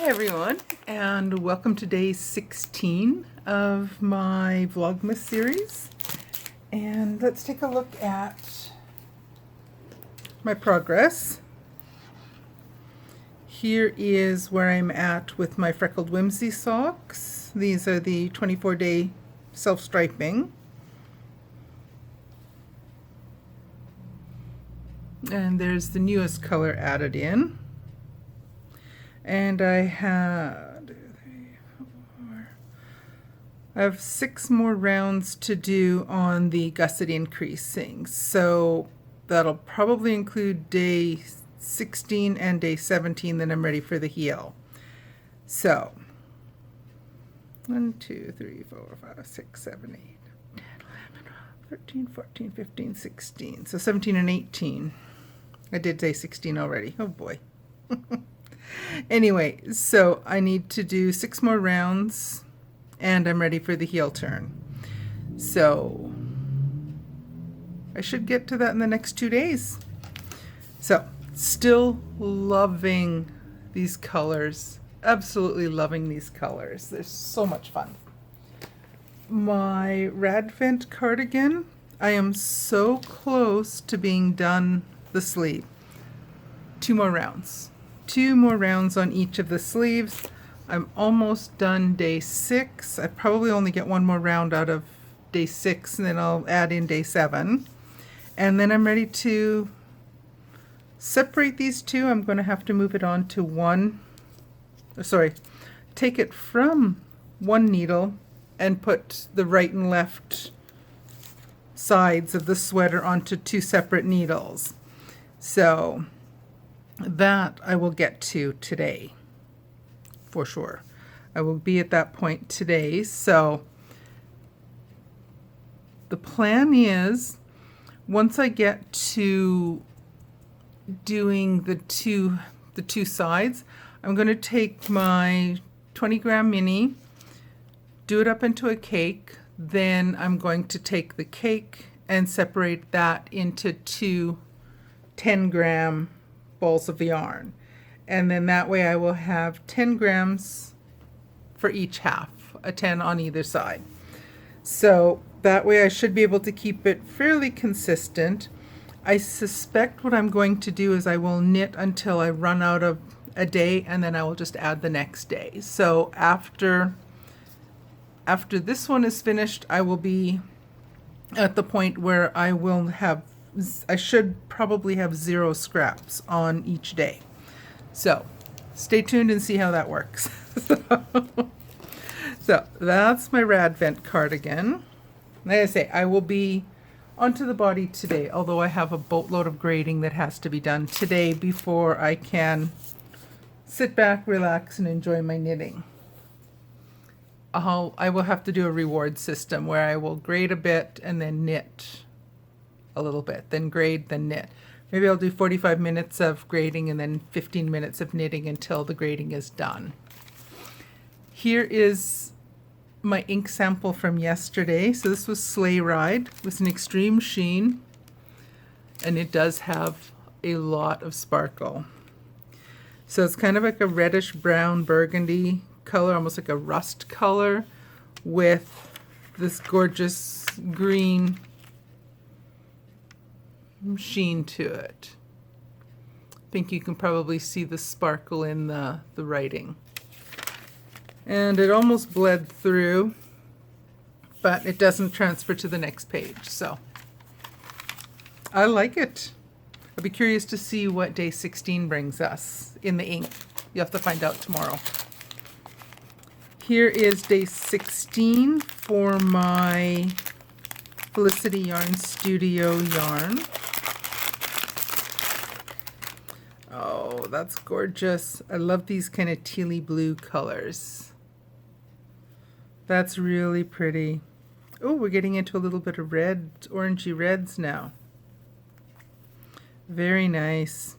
everyone, and welcome to day 16 of my Vlogmas series. And let's take a look at my progress. Here is where I'm at with my Freckled Whimsy socks. These are the 24-day self-striping. And there's the newest color added in. And I have 6 more rounds to do on the gusset increasing. So that'll probably include day 16 and day 17, then I'm ready for the heel. So 1, 2, 3, 4, 5, 6, 7, 8, 10, 11, 12, 13, 14, 15, 16. So 17 and 18. I did day 16 already. Oh boy. Anyway, so I need to do 6 more rounds and I'm ready for the heel turn. So I should get to that in the next 2 days. So still loving these colors. Absolutely loving these colors. They're so much fun. My Radvent cardigan, I am so close to being done the sleeve. 2 more rounds. 2 more rounds on each of the sleeves. I'm almost done day 6. I probably only get 1 more round out of day 6 and then I'll add in day 7. And then I'm ready to separate these two. I'm going to have to move it on to take it from one needle and put the right and left sides of the sweater onto 2 separate needles. So that I will get to today for sure. I will be at that point today. So the plan is, once I get to doing the two sides, I'm going to take my 20-gram mini, do it up into a cake, then I'm going to take the cake and separate that into 2 10-gram balls of yarn, and then that way I will have 10 grams for each half, a 10 on either side. So that way I should be able to keep it fairly consistent. I suspect what I'm going to do is I will knit until I run out of a day, and then I will just add the next day. So after this one is finished, I will be at the point where I should probably have 0 scraps on each day. So stay tuned and see how that works. So that's my Radvent cardigan. Like I say, I will be onto the body today, although I have a boatload of grading that has to be done today before I can sit back, relax, and enjoy my knitting. I will have to do a reward system where I will grade a bit and then knit a little bit, then grade, then knit. Maybe I'll do 45 minutes of grading and then 15 minutes of knitting until the grading is done. Here is my ink sample from yesterday. So this was Sleigh Ride. It was an extreme sheen, and it does have a lot of sparkle. So it's kind of like a reddish brown burgundy color, almost like a rust color, with this gorgeous green sheen to it. I think you can probably see the sparkle in the writing. And it almost bled through, but it doesn't transfer to the next page. So I like it. I'll be curious to see what day 16 brings us in the ink. You'll have to find out tomorrow. Here is day 16 for my Felicity Yarn Studio yarn. Oh, that's gorgeous. I love these kind of tealy blue colors. That's really pretty. Oh, we're getting into a little bit of red, orangey reds now. Very nice.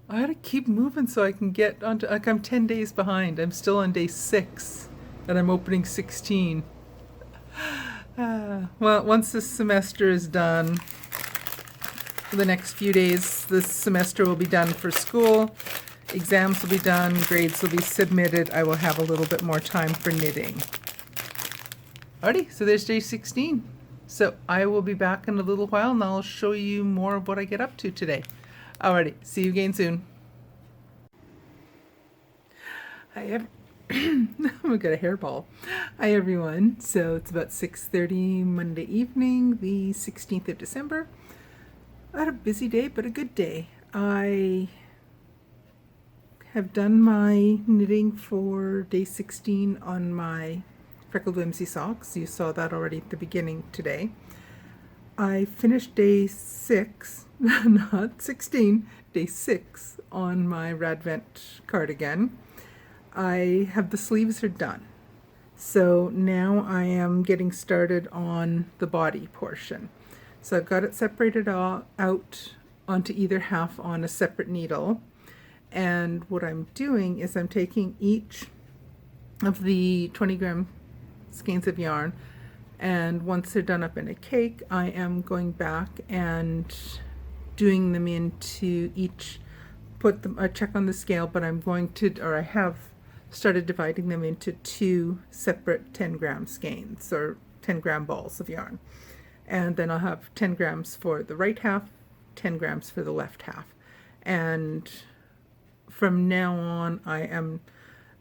I gotta keep moving so I can get onto, like, I'm 10 days behind. I'm still on day 6 and I'm opening 16. Well, once this semester is done, for the next few days, this semester will be done for school, exams will be done, grades will be submitted, I will have a little bit more time for knitting. Alrighty, so there's day 16. So I will be back in a little while and I'll show you more of what I get up to today. Alrighty, see you again soon. Hi, I've got a hairball. Hi everyone. So it's about 6:30 Monday evening, the 16th of December. I had a busy day, but a good day. I have done my knitting for day 16 on my Freckled Whimsy socks. You saw that already at the beginning today. I finished day 6, not 16, day 6 on my Radvent cardigan. I have the sleeves are done. So now I am getting started on the body portion. So I've got it separated out onto either half on a separate needle. And what I'm doing is I'm taking each of the 20-gram skeins of yarn, and once they're done up in a cake, I am going back and doing them into each, I check on the scale, but I'm going to, or I have started dividing them into 2 separate 10-gram skeins, or 10-gram balls of yarn. And then I'll have 10 grams for the right half, 10 grams for the left half. And from now on,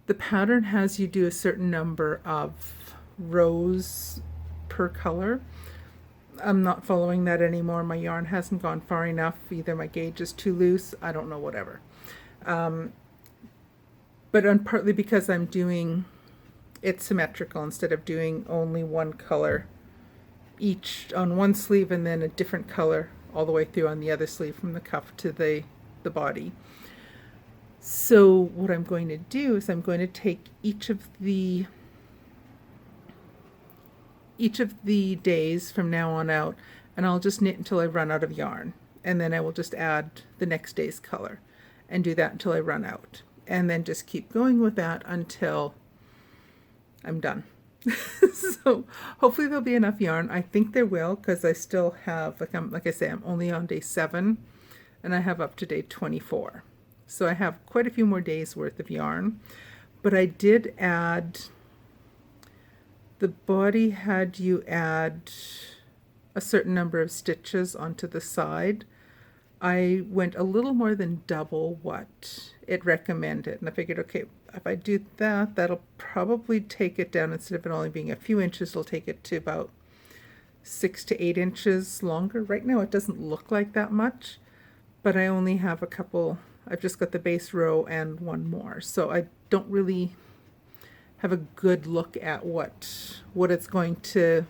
the pattern has you do a certain number of rows per color. I'm not following that anymore. My yarn hasn't gone far enough. Either my gauge is too loose, I don't know, whatever. But partly because I'm doing it symmetrical instead of doing only one color each on one sleeve and then a different color all the way through on the other sleeve from the cuff to the body. So what I'm going to do is I'm going to take each of the days from now on out, and I'll just knit until I run out of yarn, and then I will just add the next day's color and do that until I run out, and then just keep going with that until I'm done. So hopefully there'll be enough yarn. I think there will, because I still have, like I say, I'm only on day 7 and I have up to day 24. So I have quite a few more days worth of yarn, but I did add, the body had you add a certain number of stitches onto the side. I went a little more than double what it recommended, and I figured, okay, if I do that, that'll probably take it down. Instead of it only being a few inches, it'll take it to about 6 to 8 inches longer. Right now it doesn't look like that much, but I only have a couple. I've just got the base row and one more, so I don't really have a good look at what it's going to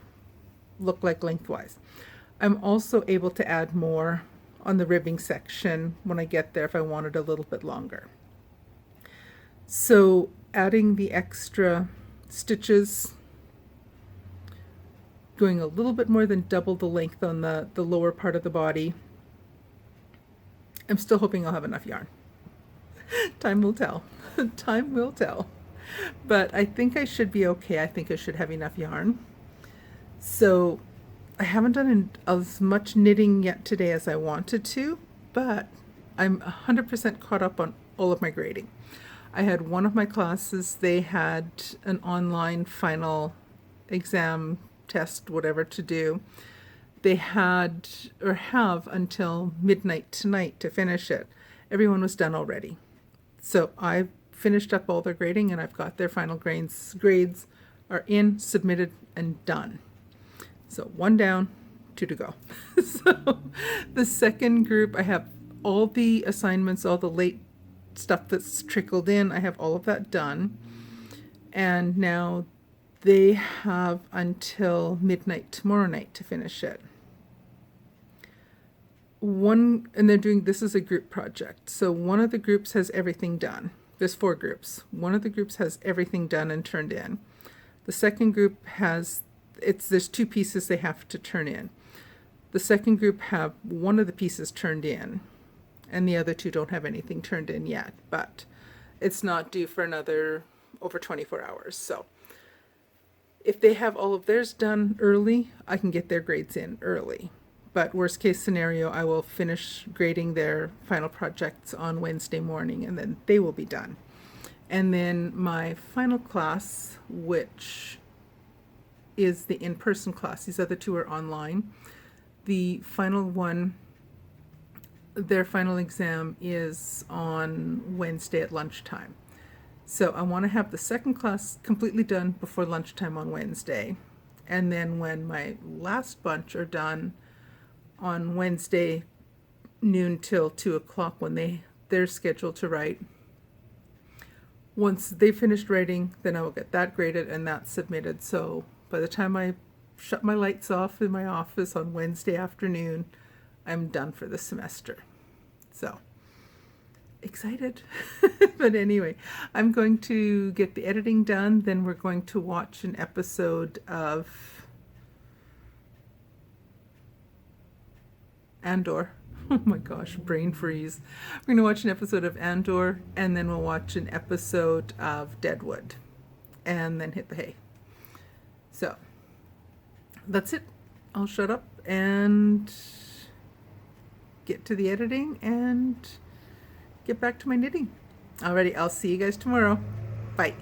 look like lengthwise. I'm also able to add more on the ribbing section when I get there if I want it a little bit longer. So adding the extra stitches, going a little bit more than double the length on the lower part of the body. I'm still hoping I'll have enough yarn. Time will tell. Time will tell. But I think I should be okay. I think I should have enough yarn. So I haven't done as much knitting yet today as I wanted to, but I'm 100% caught up on all of my grading. I had one of my classes, they had an online final exam test, whatever, to do. They had, or have, until midnight tonight to finish it. Everyone was done already. So I finished up all their grading and I've got their final grades are in, submitted, and done. So 1 down, 2 to go. So the second group, I have all the assignments, all the late stuff that's trickled in, I have all of that done. And now they have until midnight tomorrow night to finish it. And they're doing, this is a group project. So one of the groups has everything done. There's 4 groups. One of the groups has everything done and turned in. The second group has, there's 2 pieces they have to turn in. The second group have one of the pieces turned in, and the other 2 don't have anything turned in yet, but it's not due for another over 24 hours. So if they have all of theirs done early, I can get their grades in early. But worst case scenario, I will finish grading their final projects on Wednesday morning, and then they will be done. And then my final class, which is the in-person class, these other two are online. The final one, their final exam is on Wednesday at lunchtime. So I want to have the second class completely done before lunchtime on Wednesday. And then when my last bunch are done on Wednesday noon till 2 o'clock when they're scheduled to write, once they finished writing, then I will get that graded and that submitted. So by the time I shut my lights off in my office on Wednesday afternoon, I'm done for the semester. So excited. But anyway, I'm going to get the editing done. Then we're going to watch an episode of Andor. Oh my gosh, brain freeze. We're going to watch an episode of Andor, and then we'll watch an episode of Deadwood, and then hit the hay. So that's it. I'll shut up and get to the editing and get back to my knitting. Alrighty, I'll see you guys tomorrow. Bye.